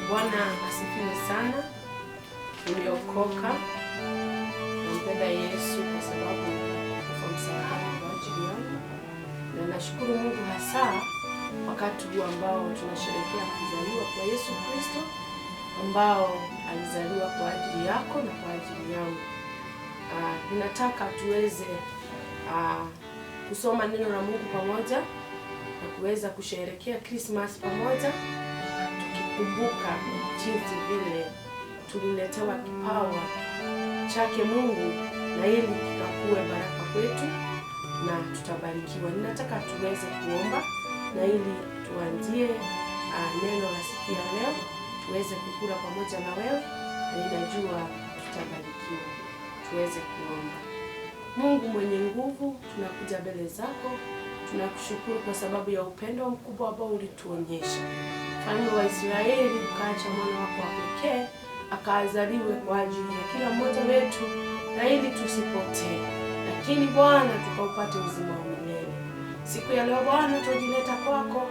Bwana asifiwe sana. Nimeokoka. Nampenda Yesu kwa sababu kufa msalabani kwa ajili yangu. Na nashukuru Mungu hasa wakati huu ambao tunasherehekea kuzaliwa kwa Yesu Kristo, ambao alizaliwa kwa ajili yako na kwa ajili yangu. Ninataka tuweze kusoma neno la Mungu pamoja na kuweza kusherehekea Christmas pamoja, tukikumbuka jinsi vile tuliletewa kipawa chake Mungu na ili kikakuwe baraka kwetu na tutabarikiwa. Ninataka tuweze kuomba na ili tuanzie neno la siku ya leo, tuweze kukula pamoja na wewe na ninajua tutabarikiwa. Tuweze kuomba. Mungu mwenye nguvu, tunakuja mbele zako. Tunakushukuru kwa sababu ya upendo mkubwa ambao ulituonyesha. Mfalme wa Israeli, ukaacha mwana wako wa pekee akaazaliwe kwa ajili ya kila mmoja wetu na ili tusipotee, lakini Bwana tukaupate uzima wa milele. Siku ya leo Bwana tujileta kwako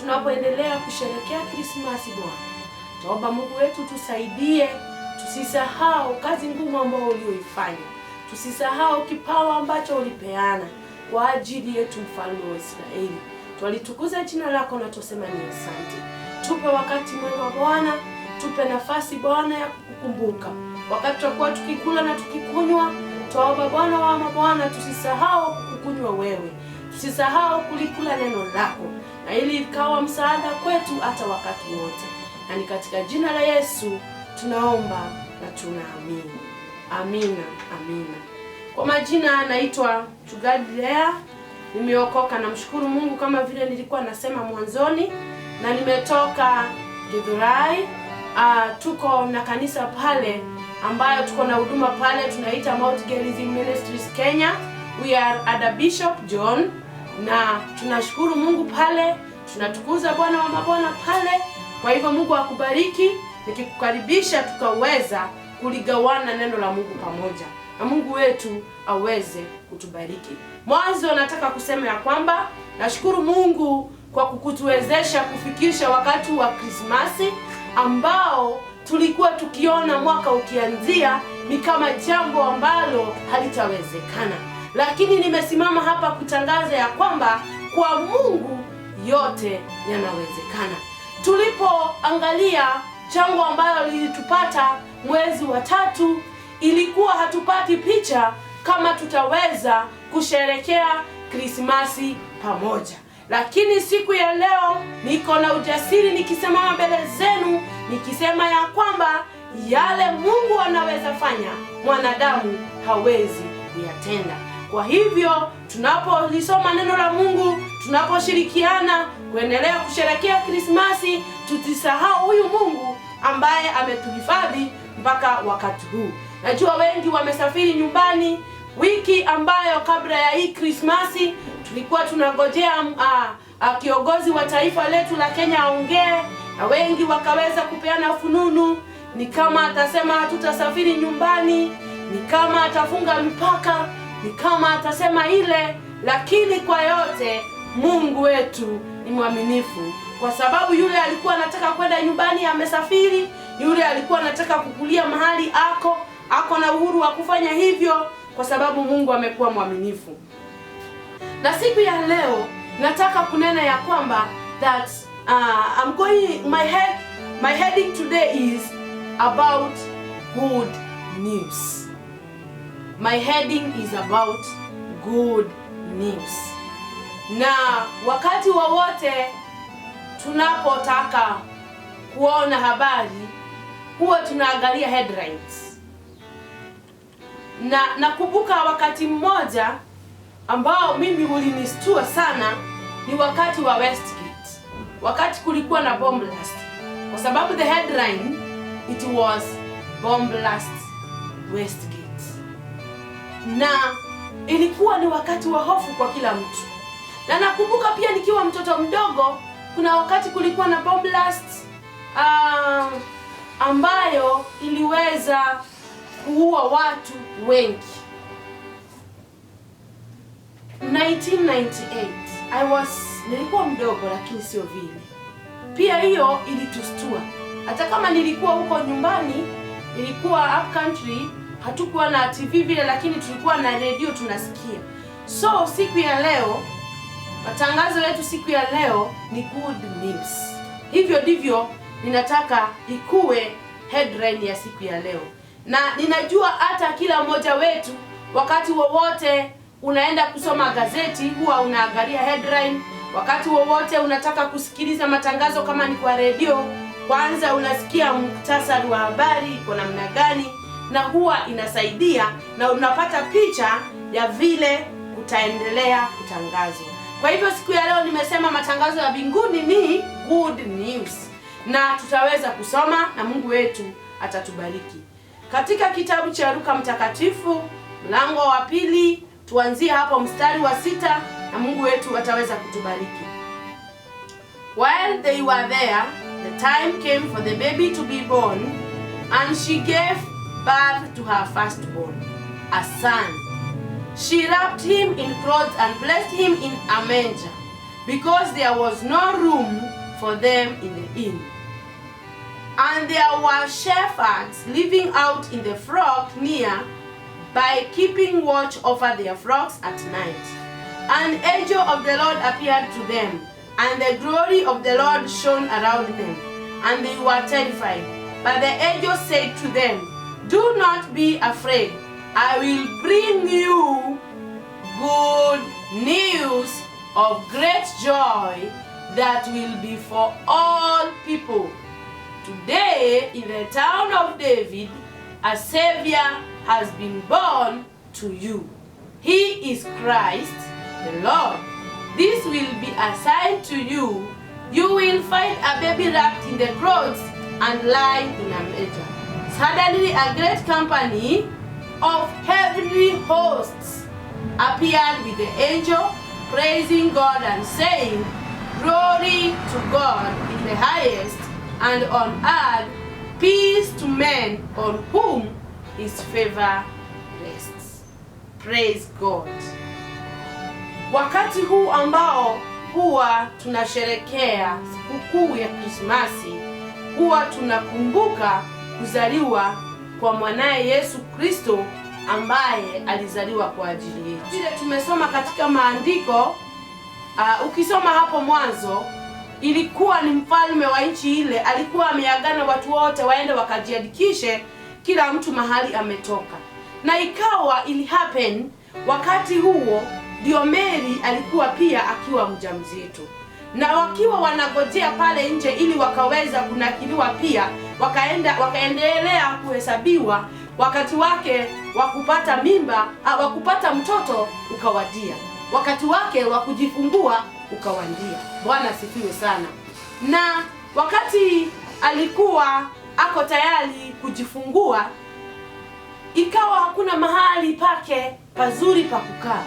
tunapoendelea kusherehekea Krismasi. Bwana tuomba Mungu wetu tusaidie, tusisahau kazi ngumu ambayo ulioifanya, tusisahau kipawa ambacho ulipeana kwa ajili yetu. Mfalme wa Israeli, twalitukuza jina lako na tusema ni asante. Tupe wakati mwema Bwana, tupe nafasi Bwana ya kukukumbuka wakati tutakuwa tukikula na tukikunywa. Tuomba Bwana wa mabwana, tusisahau kukunywa wewe, tusisahau kulikula neno lako, na ili ikawa msaada kwetu hata wakati wote. Na ni katika jina la Yesu tunaomba na tunaamini. Amina, amina. Kwa majina naitwa Mchungaji Lea. Nimeokoka, namshukuru Mungu kama vile nilikuwa nasema mwanzoni, na nimetoka Githurai. Tuko na kanisa pale ambayo tuko na huduma pale tunaita Mount Gerizim Ministries Kenya. We are under Bishop John, na tunashukuru Mungu pale, tunatukuza Bwana wa mabwana pale. Kwa hivyo Mungu akubariki, nikikukaribisha tukaweza kuligawana neno la Mungu pamoja, na Mungu wetu aweze kutubariki. Mwanzo nataka kusema ya kwamba nashukuru Mungu kwa kukutuwezesha kufikisha wakati wa Krismasi ambao tulikuwa tukiona mwaka ukianzia ni kama jambo ambalo halitawezekana, lakini nimesimama hapa kutangaza ya kwamba kwa Mungu yote yanawezekana. Tulipoangalia jambo ambalo lilitupata mwezi wa 3, ilikuwa hatupati picha kama tutaweza kusherehekea Krismasi pamoja. Lakini siku ya leo niko na ujasiri nikisimama mbele zenu nikisema ya kwamba yale Mungu anaweza fanya mwanadamu hawezi kuyatenda. Kwa hivyo tunapolisoma neno la Mungu, tunaposhirikiana kuendelea kusherehekea Krismasi, tutisahau huyu Mungu ambaye ametuhifadhi mpaka wakati huu. Najua wengi wamesafiri nyumbani wiki ambayo kabla ya hii Krismasi tulikuwa tunangojea kiongozi wa taifa letu la Kenya aongee, na wengi wakaweza kupeana fununu, ni kama atasema hatutasafiri nyumbani, ni kama atafunga mipaka, ni kama atasema ile. Lakini kwa yote Mungu wetu ni mwaminifu, kwa sababu yule alikuwa anataka kwenda nyumbani amesafiri, yule alikuwa anataka kukulia mahali ako na uhuru wa kufanya hivyo, kwa sababu Mungu amekuwa mwaminifu. Na siku ya leo nataka kunena ya kwamba that my heading today is about good news. My heading is about good news. Na wakati wowote tunapotaka kuona habari huwa tunaangalia headlines. Na nakumbuka wakati mmoja ambao mimi ulinistua sana, ni wakati wa Westgate, wakati kulikuwa na bomb blast, kwa sababu the headline it was bomb blast Westgate. Na ilikuwa ni wakati wa hofu kwa kila mtu. Na nakumbuka pia nikiwa mtoto mdogo, kuna wakati kulikuwa na bomb blast ambayo iliweza kuua watu wengi. 1998 nilikuwa mdogo, lakini sio vile. Pia hiyo ilitustua. Hata kama nilikuwa huko nyumbani, nilikuwa up country, hatukuwa na TV vile, lakini tulikuwa na radio tunasikia. So siku ya leo, matangazo yetu siku ya leo ni good news. Hivyo ndivyo ninataka ikuwe headline ya siku ya leo. Na ninajua hata kila mmoja wetu wakati wowote unaenda kusoma gazeti huwa unaangalia headline. Wakati wowote unataka kusikiliza matangazo kama ni kwa radio, kwanza unasikia muhtasari wa habari iko namna gani, na huwa inasaidia na unapata picha ya vile utaendelea kutangazwa. Kwa hivyo siku ya leo nimesema matangazo ya mbinguni ni good news, na tutaweza kusoma na Mungu wetu atatubariki. Katika kitabu cha Luka Mtakatifu mlango wa 2, tuanzie hapo mstari wa 6 na Mungu wetu ataweza kutubariki. While they were there, the time came for the baby to be born, and she gave birth to her firstborn, a son. She wrapped him in clothes and placed him in a manger, because there was no room for them in the inn. And there were shepherds living out in the flock near by, keeping watch over their flocks at night. An angel of the Lord appeared to them, and the glory of the Lord shone around them, and they were terrified. But the angel said to them, "Do not be afraid. I will bring you good news of great joy that will be for all people. Today, in the town of David, a Savior has been born to you. He is Christ the Lord. This will be a sign to you. You will find a baby wrapped in the clothes and lying in a manger." Suddenly a great company of heavenly hosts appeared with the angel, praising God and saying, "Glory to God in the highest, and on earth peace to men on whom his favor rests." Praise God. Wakati huu ambao huwa tunasherekea sikukuu ya Krismasi, huwa tunakumbuka kuzaliwa kwa mwanaye Yesu Kristo ambaye alizaliwa kwa ajili yetu. Vile tumesoma katika maandiko, ukisoma hapo mwanzo, ilikuwa ni mfalme wa nchi ile, alikuwa ameagana watu wote waende wakajiandikishe kila mtu mahali ametoka. Na ikawa ili happen wakati huo ndio Mary alikuwa pia akiwa mjamzito. Na wakiwa wanagojea pale nje ili wakaweza kunakiliwa pia, wakaendelea kuhesabiwa, wakati wake wa kupata mimba, wa kupata mtoto ukawadia. Wakati wake wa kujifungua ukawadia. Bwana asifiwe sana. Na wakati alikuwa ako tayari kujifungua, ikawa hakuna mahali pake pazuri pa kukaa.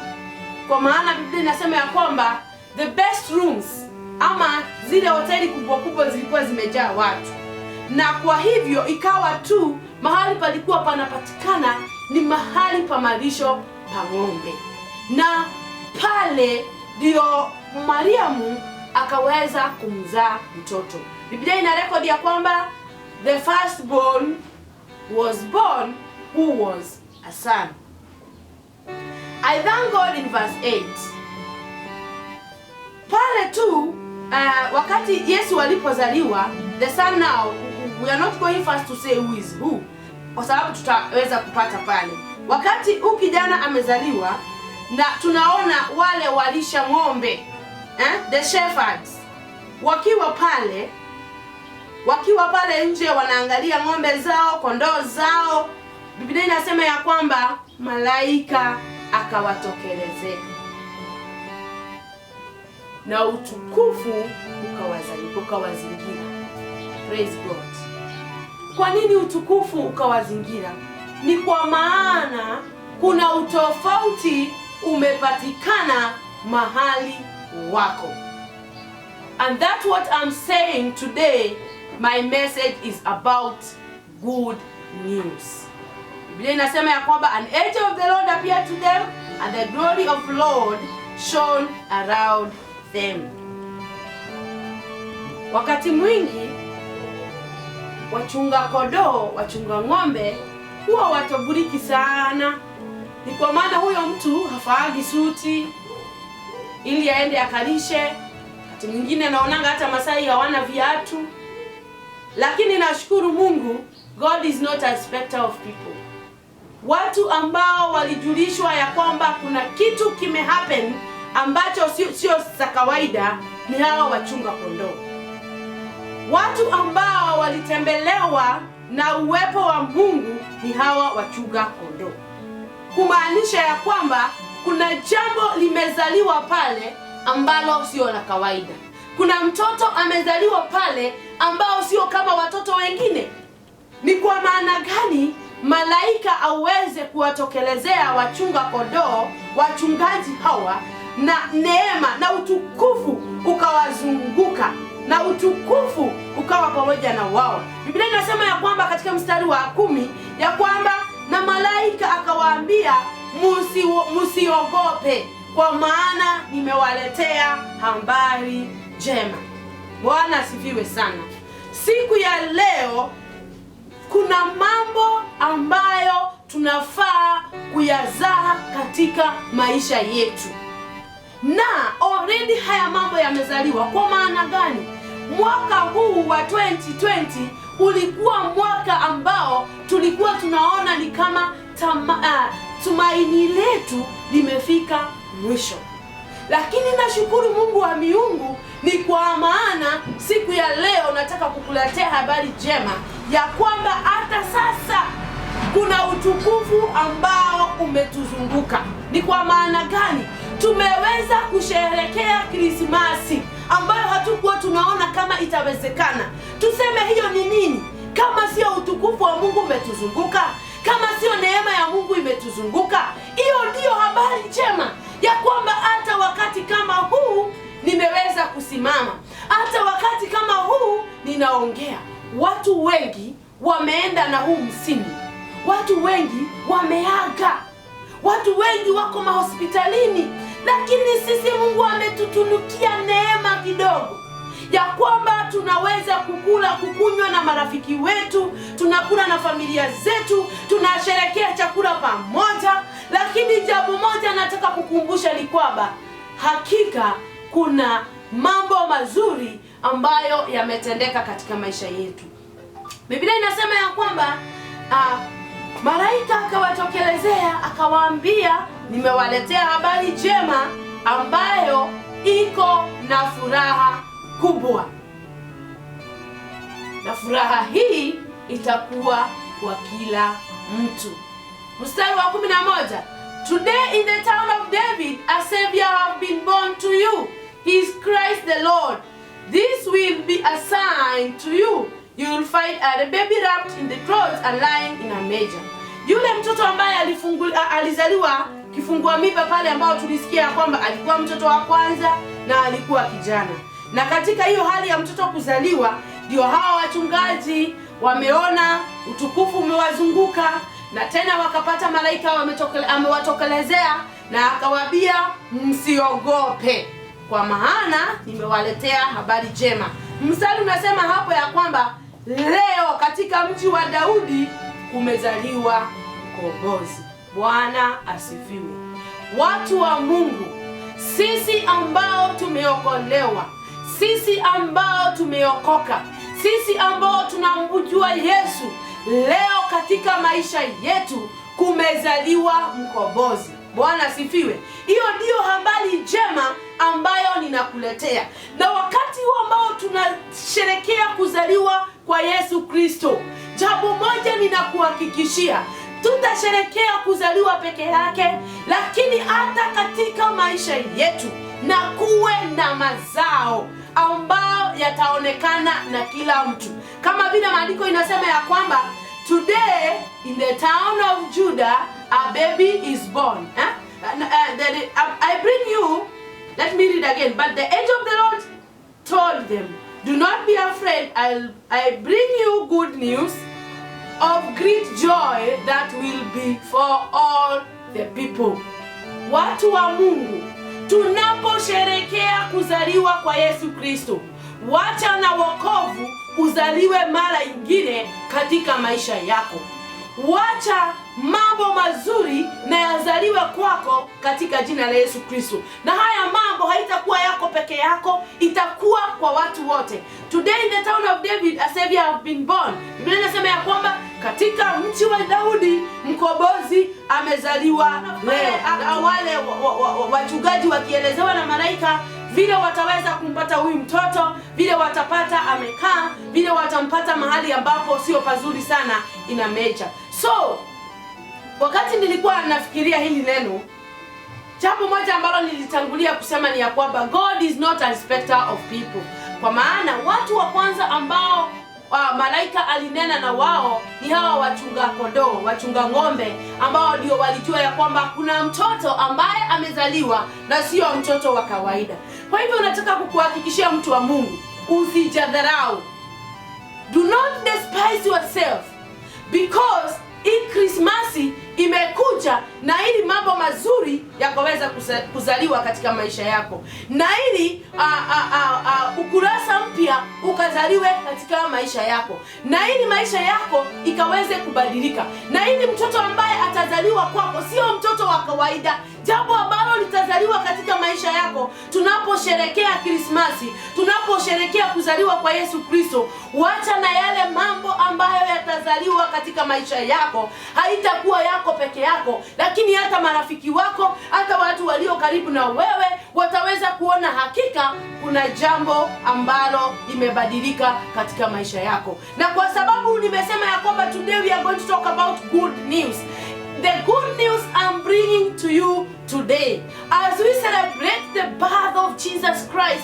Kwa maana Biblia inasema ya kwamba the best rooms, ama zile hoteli kubwa kubwa zilikuwa zimejaa watu. Na kwa hivyo ikawa tu mahali palikuwa panapatikana ni mahali pa malisho pa ng'ombe. Na pale ndio Mariamu akaweza kumzaa mtoto. Biblia ina rekodi ya kwamba the firstborn was born, who was a son. I thank God in verse 8. Pale tu wakati Yesu alipozaliwa, the son now, we are not going first to say who is who, kwa sababu tutaweza kupata pale. Wakati huyu kijana amezaliwa, na tunaona wale walisha ng'ombe, the shepherds, wakiwa pale nje wanaangalia ng'ombe zao, kondoo zao. Biblia inasema ya kwamba malaika akawatokelezea na utukufu ukawazingira. Praise God. Kwa nini utukufu ukawazingira? Ni kwa maana kuna utofauti umepatikana mahali wako. And that's what I'm saying today. My message is about good news. Biblia inasema ya kwamba an angel of the Lord appeared to them, and the glory of the Lord shone around them. Wakati mwingi wachunga kondoo, wachunga ng'ombe huwa wataburiki sana. Ni kwa maana huyo mtu hafaagi suti ili aende akalishe. Wakati mwingine naonanga hata Masai hawana viatu. Lakini nashukuru Mungu, God is not a respecter of people. Watu ambao walijulishwa ya kwamba kuna kitu kimehappen ambacho sio za kawaida ni hawa wachunga kondoo. Watu ambao walitembelewa na uwepo wa Mungu ni hawa wachunga kondoo. Kumaanisha ya kwamba kuna jambo limezaliwa pale ambalo sio la kawaida. Kuna mtoto amezaliwa pale ambao sio kama watoto wengine. Ni kwa maana gani malaika aweze kuwatokelezea wachunga kondoo, wachungaji hawa, na neema na utukufu ukawazunguka, na utukufu ukawa pamoja na wao. Biblia inasema ya kwamba katika mstari wa 10 ya kwamba na malaika akawaambia, msiogope, kwa maana nimewaletea habari njema. Bwana asifiwe sana. Siku ya leo kuna mambo ambayo tunafaa kuyazaa katika maisha yetu. Na already haya mambo yamezaliwa. Kwa maana gani? Mwaka huu wa 2020 ulikuwa mwaka ambao tulikuwa tunaona ni kama tumaini letu limefika mwisho. Lakini nashukuru Mungu wa miungu, ni kwa maana siku ya leo nataka kukuletea habari njema ya kwamba hata sasa kuna utukufu ambao umetuzunguka. Ni kwa maana gani? Tumeweza kusherehekea Krismasi ambayo hatukuwa tunaona kama itawezekana. Tuseme hiyo ni nini kama sio utukufu wa Mungu umetuzunguka? Kama sio neema ya Mungu imetuzunguka? Hiyo ndiyo habari njema ya kwamba hata wakati kama huu nimeweza kusimama. Hata wakati kama huu ninaongea. Watu wengi wameenda na huu msimu. Watu wengi wameaga. Watu wengi wako mahospitalini. Lakini sisi Mungu ametutunukia neema kidogo ya kwamba tunaweza kukunywa na marafiki wetu, tunakula na familia zetu, tunasherehekea chakula pamoja. Lakini jambo moja nataka kukumbusha ni kwamba hakika kuna mambo mazuri ambayo yametendeka katika maisha yetu. Biblia inasema ya kwamba malaika akawatokelezea akawaambia, nimewaletea habari njema ambayo iko na furaha kubwa. Na furaha hii itakuwa kwa kila mtu. Mstari wa 11. Today in the town of David a Savior have been born to you. He is Christ the Lord. This will be a sign to you. You will find a baby wrapped in the clothes and lying in a manger. Yule mtoto ambaye alizaliwa kifungua mimba pale, ambao tulisikia kwamba alikuwa mtoto wa kwanza na alikuwa kijana. Na katika hiyo hali ya mtoto kuzaliwa, ndio hawa wachungaji wameona utukufu umewazunguka, na tena wakapata malaika amewatokelezea na akawaambia, msiogope, kwa maana nimewaletea habari njema. Mstari unasema hapo ya kwamba leo katika mji wa Daudi kumezaliwa mkombozi. Bwana asifiwe. Watu wa Mungu, sisi ambao tumeokolewa, sisi ambao tumeokoka, sisi ambao tunamjua Yesu, leo katika maisha yetu kumezaliwa mkombozi. Bwana asifiwe. Hiyo ndiyo habari njema ambayo ninakuletea. Na wakati huu ambao tunasherehekea kuzaliwa kwa Yesu Kristo, jambo moja ninakuhakikishia, tutasherehekea kuzaliwa peke yake, lakini hata katika maisha yetu na kuwe na mazao ambao yataonekana na kila mtu. Kama vile maandiko inasema ya kwamba today in the town of Judah a baby is born. I bring you, let me read again. But the angel of the Lord told them, do not be afraid. I bring you good news of great joy that will be for all the people. Watu wa Mungu, tunaposherehekea kuzaliwa kwa Yesu Kristo, wacha na wokovu uzaliwe mara ingine katika maisha yako. Wacha mambo mazuri na yazaliwe kwako katika jina la Yesu Kristo. Na haya mambo haitakuwa yako peke yako, itakuwa kwa watu wote. Today in the town of David a savior have been born. Biblia inasema ya kwamba katika mji wa Daudi mkombozi amezaliwa leo. Wale wachungaji wakielezewa na malaika vile wataweza kumpata huyu mtoto, vile watapata amekaa, vile watampata mahali ambapo sio pazuri sana, ina meja. So wakati nilikuwa nafikiria hili neno, jambo moja ambalo nilitangulia kusema ni ya kwamba God is not a respecter of people. Kwa maana watu wa kwanza ambao malaika alinena na wao ni hawa wachunga kondoo, wachunga ng'ombe, ambao ndio walijua ya kwamba kuna mtoto ambaye amezaliwa na sio mtoto wa kawaida. Kwa hivyo nataka kukuhakikishia mtu wa Mungu, usijadharau. Do not despise yourself, because hii Krismasi imekuja na ili mambo mazuri yakaweza kuzaliwa katika maisha yako, na ili ukurasa mpya ukazaliwe katika maisha yako, na ili maisha yako ikaweze kubadilika, na ili mtoto ambaye atazaliwa kwako sio mtoto wa kawaida. Jambo ambalo litazaliwa katika maisha yako tunaposherekea Krismasi, tunaposherekea kuzaliwa kwa Yesu Kristo, wacha na yale mambo ambayo yatazaliwa katika maisha yako haitakuwa yako peke yako, lakini hata marafiki wako, hata watu walio karibu na wewe wataweza kuona hakika kuna jambo ambalo limebadilika katika maisha yako. Na kwa sababu nimesema ya kwamba today we are going to talk about good news. The good news I'm bringing to you today, as we celebrate the birth of Jesus Christ,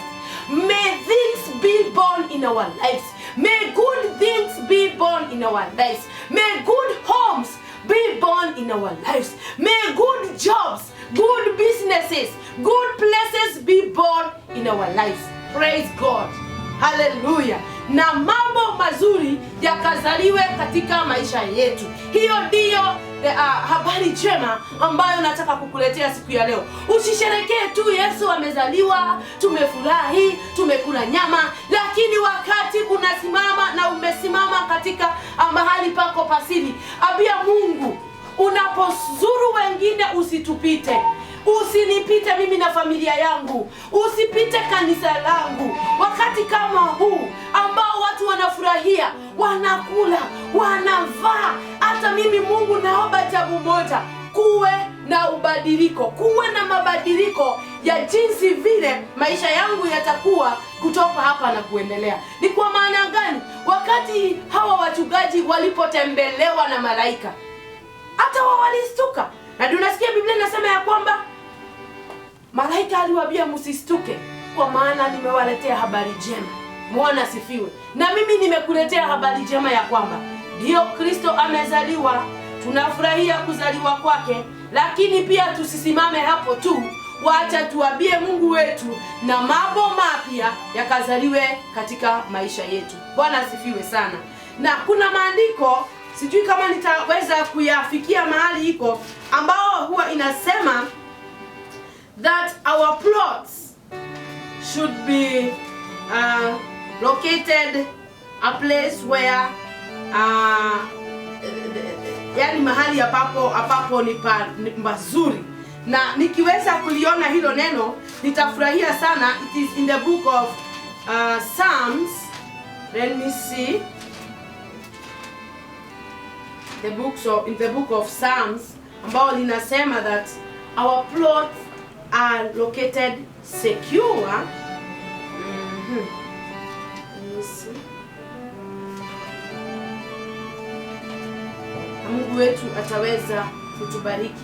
may things be born in our lives. May good things be born in our lives. May good homes be born in our lives. May good jobs, good businesses, good places be born in our lives. Praise God. Hallelujah. Na mambo mazuri yakazaliwe katika maisha yetu. Hiyo ndiyo habari njema ambayo nataka kukuletea siku ya leo. Usisherekee tu Yesu amezaliwa, tumefurahi, tumekula nyama, lakini wakati unasimama na umesimama katika mahali pako pasili, ambia Mungu, unapozuru wengine usitupite. Usinipite mimi na familia yangu, usipite kanisa langu. Wakati kama huu ambao watu wanafurahia, wanakula, wanavaa, hata mimi Mungu naomba jambo moja, kuwe na ubadiliko, kuwe na mabadiliko ya jinsi vile maisha yangu yatakuwa kutoka hapa na kuendelea. Ni kwa maana gani? Wakati hawa wachungaji walipotembelewa na malaika, hata wao walistuka. Na tunasikia Biblia inasema ya kwamba malaika aliwaambia msistuke, kwa maana nimewaletea habari njema. Bwana asifiwe. Na mimi nimekuletea habari njema ya kwamba ndio Kristo amezaliwa, tunafurahia kuzaliwa kwake, lakini pia tusisimame hapo tu. Wacha tuambie Mungu wetu na mambo mapya yakazaliwe katika maisha yetu. Bwana asifiwe sana. Na kuna maandiko, sijui kama nitaweza kuyafikia mahali iko, ambao huwa inasema that our plots should be located a place where yani mahali apapo ni pazuri. Na nikiweza kuliona hilo neno nitafurahia sana. It is in the book of Psalms. Let me see. In the book of Psalms, ambao linasema that our plots are located secure. Let me see. Mungu wetu ataweza kutubariki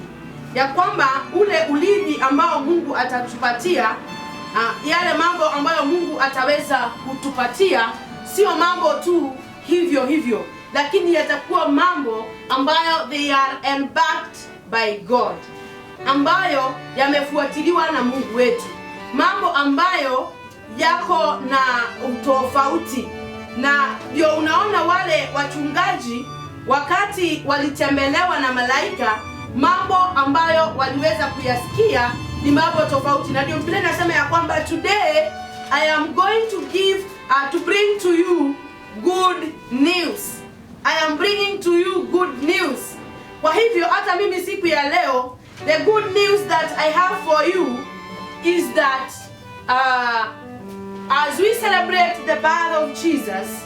ya kwamba ule ulinzi ambao Mungu atatupatia, yale mambo ambayo Mungu ataweza kutupatia sio mambo tu hivyo, lakini yatakuwa mambo ambayo they are backed by God, ambayo yamefuatiliwa na Mungu wetu, mambo ambayo yako na utofauti. Na ndio unaona wale wachungaji wakati walitembelewa na malaika, mambo ambayo waliweza kuyasikia ni mambo tofauti. Na ndio Biblia inasema ya kwamba today I am going to bring to you na mimi siku ya leo, the good news that I have for you is that as we celebrate the birth of Jesus,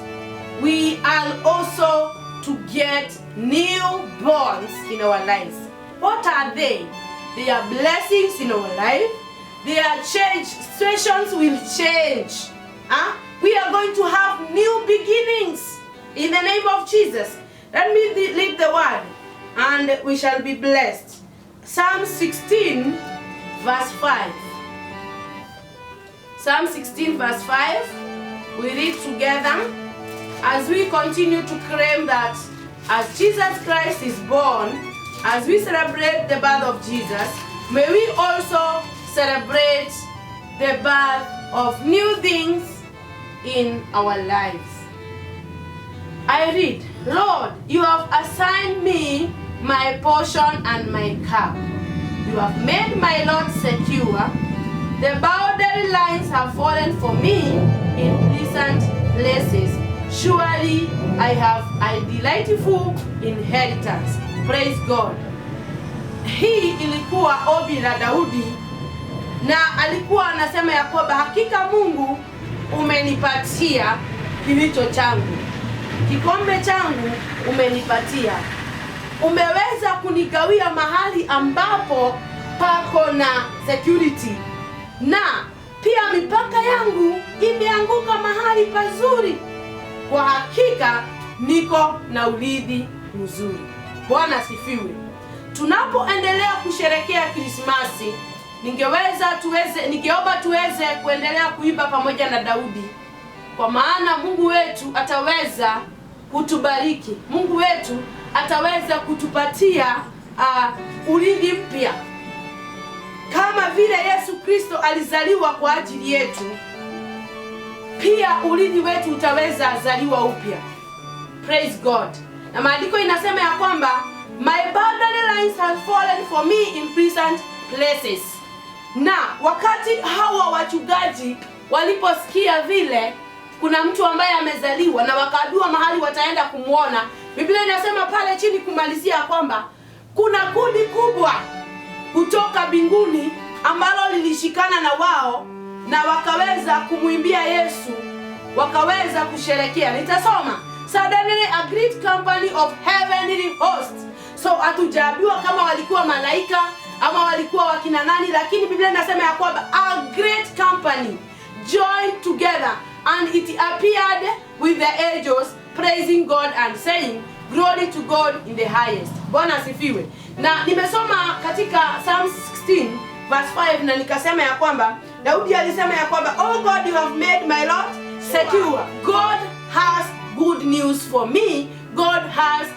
we are also to get new bonds in our lives. What are they? They are blessings in our life. They are change. Situations will change. We are going to have new beginnings in the name of Jesus. Let me read the word and we shall be blessed. Psalm 16 verse 5. Psalm 16 verse 5. We read together as we continue to claim that as Jesus Christ is born, as we celebrate the birth of Jesus, may we also celebrate the birth of new things in our lives. I read, Lord, you have assigned me my portion and my cup. You have made my lot secure. The boundary lines have fallen for me in pleasant places. Surely I have a delightful inheritance. Praise God. Hii ilikuwa ombi la Daudi, na alikuwa anasema ya kwamba hakika Mungu umenipatia kilicho changu. Kikombe changu umenipatia. Umeweza kunigawia mahali ambapo pako na security. Na pia mipaka yangu imeanguka mahali pazuri. Kwa hakika niko na urithi mzuri. Bwana asifiwe. Tunapoendelea kusherehekea Krismasi, ningeomba tuweze kuendelea kuimba pamoja na Daudi. Kwa maana Mungu wetu ataweza kutubariki. Mungu wetu ataweza kutupatia urithi mpya. Kama vile Yesu Kristo alizaliwa kwa ajili yetu, pia urithi wetu utaweza zaliwa upya. Praise God. Na maandiko inasema ya kwamba my boundary lines have fallen for me in pleasant places. Na wakati hawa wachungaji waliposikia vile kuna mtu ambaye amezaliwa na wakajua mahali wataenda kumuona, Biblia inasema pale chini kumalizia kwamba kuna kundi kubwa kutoka mbinguni ambalo lilishikana na wao na wakaweza kumuimbia Yesu, wakaweza kusherehekea. Nitasoma, suddenly a great company of heavenly hosts. So hatujaambiwa kama walikuwa malaika ama walikuwa wakina nani, lakini Biblia inasema ya kwamba a great company joined together and it appeared with the angels praising God and saying glory to God in the highest. Bwana asifiwe. Na nimesoma katika Psalm 16 verse 5 na nikasema ya kwamba Daudi alisema ya kwamba oh God, you have made my lot secure. God has good news for me. God has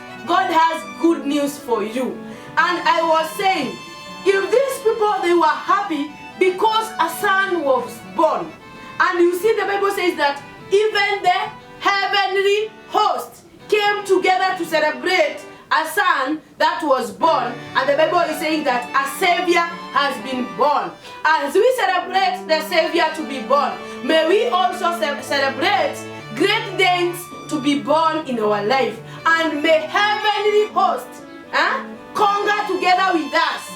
good news for you. And I was saying, if these people, they were happy because a son was born. And you see the Bible says that even the heavenly host came together to celebrate a son that was born. And the Bible is saying that a Savior has been born. As we celebrate the Savior to be born, may we also celebrate great things to be born in our life. And may heavenly hosts conquer together with us.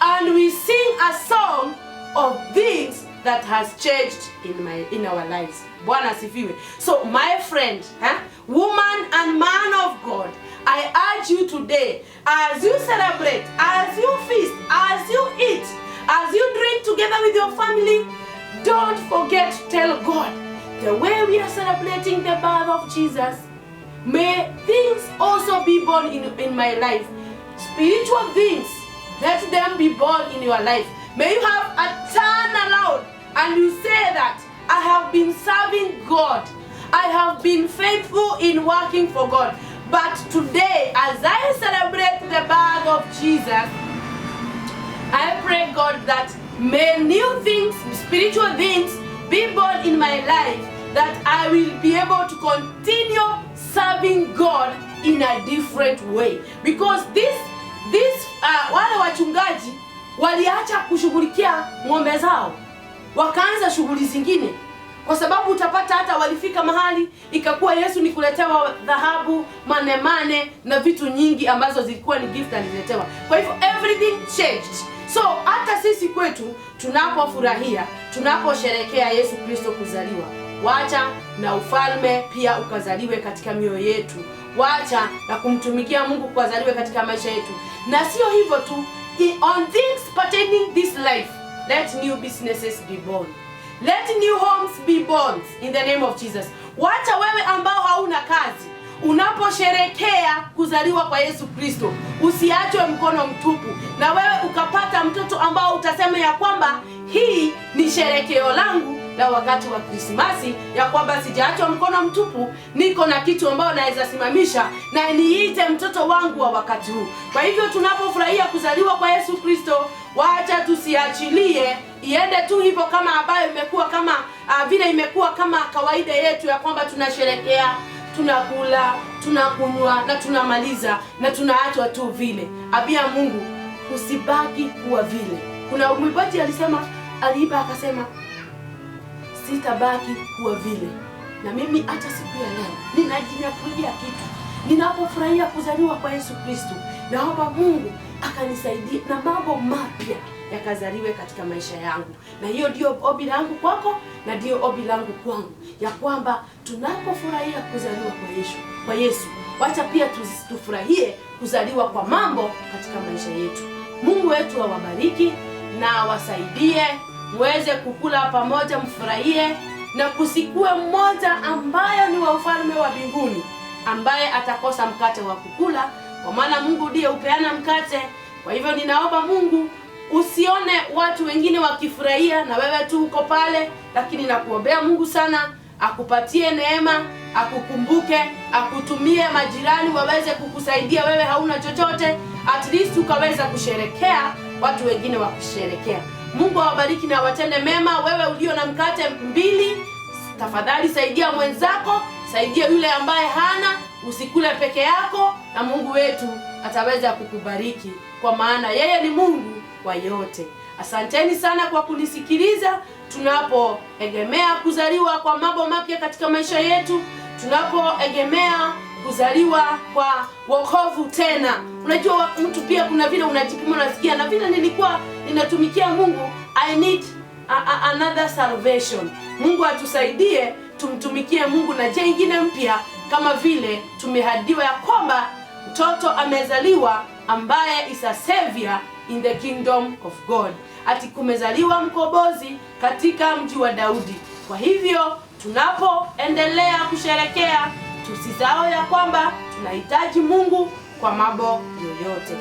And we sing a song of things that has changed in our lives. Bwana asifiwe. So my friend, woman and man of God, I urge you today, as you celebrate, as you feast, as you eat, as you drink together with your family, don't forget to tell God, the way we are celebrating the birth of Jesus, may things also be born in my life. Spiritual things, let them be born in your life. May you have a turn around and you say that I have been serving God. I have been faithful in working for God. But today, as I celebrate the birth of Jesus, I pray God that may new things, spiritual things, be born in my life, that I will be able to continue serving God in a different way. Because wale wachungaji waliacha kushughulikia ng'ombe zao, wakaanza shughuli zingine. kwa sababu utapata hata walifika mahali ikakuwa Yesu ni kuletewa dhahabu, manemane na vitu nyingi ambazo zilikuwa ni gift aliletewa. Kwa hivyo everything changed. So hata sisi kwetu tunapofurahia, tunaposherehekea Yesu Kristo kuzaliwa, wacha na ufalme pia ukazaliwe katika mioyo yetu. Wacha na kumtumikia Mungu kuzaliwe katika maisha yetu. Na sio hivyo tu, on things pertaining this life, let new businesses be born. Let new homes be born in the name of Jesus. Wacha wewe ambao hauna kazi, unaposherehekea kuzaliwa kwa Yesu Kristo, usiachwe mkono mtupu. Na wewe ukapata mtoto ambao utasema ya kwamba hii ni sherekeo langu la wakati wa Krismasi, ya kwamba sijaachwa mkono mtupu, niko na kitu ambao naweza simamisha na niite mtoto wangu wa wakati huu. Kwa hivyo tunapofurahia kuzaliwa kwa Yesu Kristo, wacha tusiachilie iende tu hivyo kama ambayo imekuwa kama vile imekuwa kama kawaida yetu ya kwamba tunasherehekea, tunakula, tunakunywa na tunamaliza na tunaachwa tu vile. Abia Mungu, usibaki kuwa vile. Kuna mwimbaji alisema, aliimba akasema, sitabaki kuwa vile. Na mimi hata siku ya leo ninajinyakulia kitu. Ninapofurahia kuzaliwa kwa Yesu Kristo, naomba Mungu akanisaidia na mambo mapya yakazaliwe katika maisha yangu. Na hiyo ndio ombi langu kwako na ndio ombi langu kwangu, ya kwamba tunapofurahia kuzaliwa kwa Yesu, wacha pia tufurahie kuzaliwa kwa mambo katika maisha yetu. Mungu wetu awabariki na awasaidie muweze kukula pamoja, mfurahie na kusikue mmoja ambaye ni wa ufalme wa mbinguni ambaye atakosa mkate wa kukula, kwa maana Mungu ndiye upeana mkate. Kwa hivyo ninaomba Mungu usione watu wengine wakifurahia na wewe tu uko pale, lakini nakuombea Mungu sana akupatie neema, akukumbuke, akutumie majirani waweze kukusaidia wewe hauna chochote, at least ukaweza kusherekea watu wengine wakusherekea. Mungu awabariki na watende mema. Wewe ulio na mkate 2, tafadhali saidia mwenzako, saidia yule ambaye hana, usikule peke yako, na Mungu wetu ataweza kukubariki, kwa maana yeye ni Mungu kwa yote. Asanteni sana kwa kunisikiliza. Tunapoegemea kuzaliwa kwa mambo mapya katika maisha yetu, tunapoegemea kuzaliwa kwa wokovu tena. Unajua mtu pia kuna vile unajipima, unasikia na vile nilikuwa ninatumikia Mungu, I need another salvation. Mungu atusaidie tumtumikie Mungu na njia nyingine mpya, kama vile tumehadiwa ya kwamba mtoto amezaliwa ambaye is a savior in the kingdom of God. Ati kumezaliwa mkombozi katika mji wa Daudi. Kwa hivyo tunapoendelea kusherekea, tusisahau ya kwamba tunahitaji Mungu kwa mambo yoyote.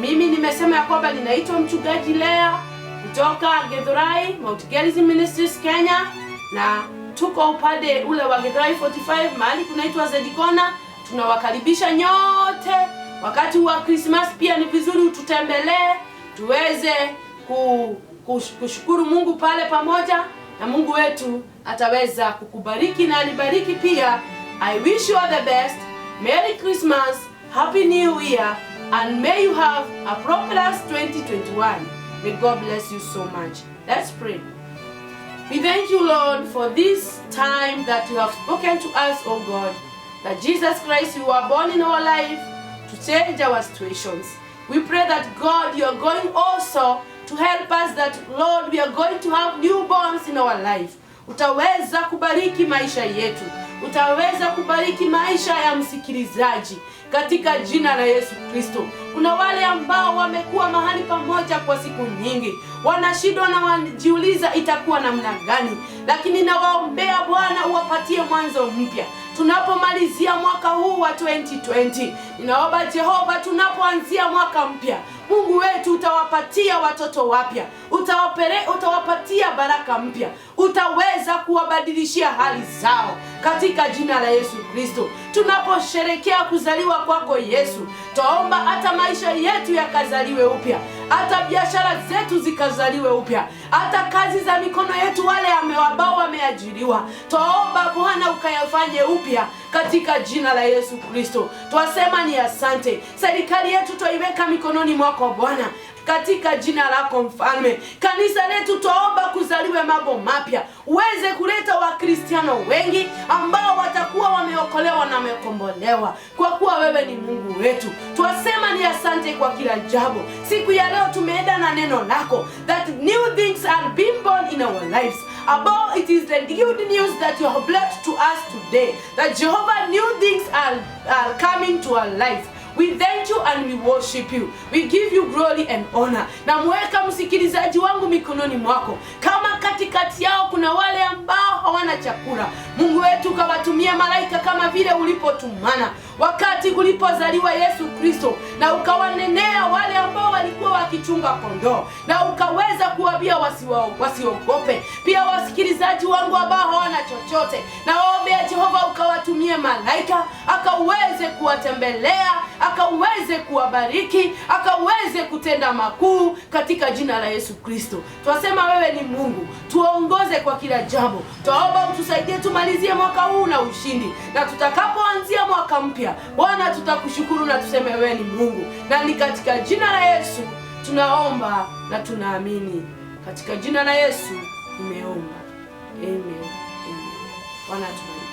Mimi nimesema ya kwamba ninaitwa mchungaji Lea kutoka Githurai Mount Gerizim Ministries Kenya, na tuko upande ule wa Githurai 45 mahali kunaitwa Zedikona. Tunawakaribisha nyote. Wakati wa Christmas pia ni vizuri ututembelee, tuweze kushukuru Mungu pale pamoja, na Mungu wetu ataweza kukubariki na alibariki pia. I wish you all the best. Merry Christmas, Happy New Year, and may you have a prosperous 2021. May God bless you so much. Let's pray. We thank you, Lord, for this time that you have spoken to us, oh God, that Jesus Christ, you are born in our life to change our situations. We pray that, God, you are going also to help us, that, Lord, we are going to have newborns in our life. Utaweza kubariki maisha yetu. Utaweza kubariki maisha ya msikilizaji katika jina la Yesu Kristo. Kuna wale ambao wamekuwa mahali pamoja kwa siku nyingi, wanashindwa na wanajiuliza itakuwa namna gani, lakini nawaombea Bwana uwapatie mwanzo mpya. Tunapomalizia mwaka huu wa 2020, ninaomba Jehova, tunapoanzia mwaka mpya, Mungu wetu utawapatia watoto wapya, utawapatia baraka mpya, utaweza kuwabadilishia hali zao katika jina la Yesu Kristo. Tunaposherekea kuzaliwa kwako Yesu, tuomba hata maisha yetu yakazaliwe upya, hata biashara zetu zikazaliwe upya, hata kazi za mikono yetu wale ambao wameajiriwa, tuomba Bwana ukayafanye upya katika jina la Yesu Kristo. Twasema ni asante. Serikali yetu tuiweka mikononi mwako Bwana. katika jina lako Mfalme. Kanisa letu twaomba kuzaliwe mambo mapya, uweze kuleta Wakristiano wengi ambao watakuwa wameokolewa na wamekombolewa, kwa kuwa wewe ni Mungu wetu. Twasema ni asante kwa kila jambo. Siku ya leo tumeenda na neno lako that new things are being born in our lives. About it is the good news that you have brought to us today, that Jehovah, new things are coming to our lives. We thank you and we worship you. We give you glory and honor. Na mweka msikilizaji wangu mikononi mwako. Kama katikati yao kuna wale ambao hawana chakula, Mungu wetu kawatumia malaika kama vile ulipotumana wakati kulipozaliwa Yesu Kristo, na ukawanenea wale ambao walikuwa wakichunga kondoo, na ukaweza kuambia wasiogope. Pia wasikilizaji wangu ambao hawana chochote, na waombea Jehova ukawatumie malaika akaweze kuwatembelea, akaweze kuwabariki, akaweze kutenda makuu katika jina la Yesu Kristo. Twasema wewe ni Mungu, tuongoze kwa kila jambo. Twaomba utusaidie tumalizie mwaka huu na ushindi, na tutakapoanzia mwaka mpya Bwana tutakushukuru na tuseme wewe ni Mungu. Na ni katika jina la Yesu tunaomba na tunaamini. Katika jina la Yesu nimeomba. Amen. Amen. Bwana tubariki.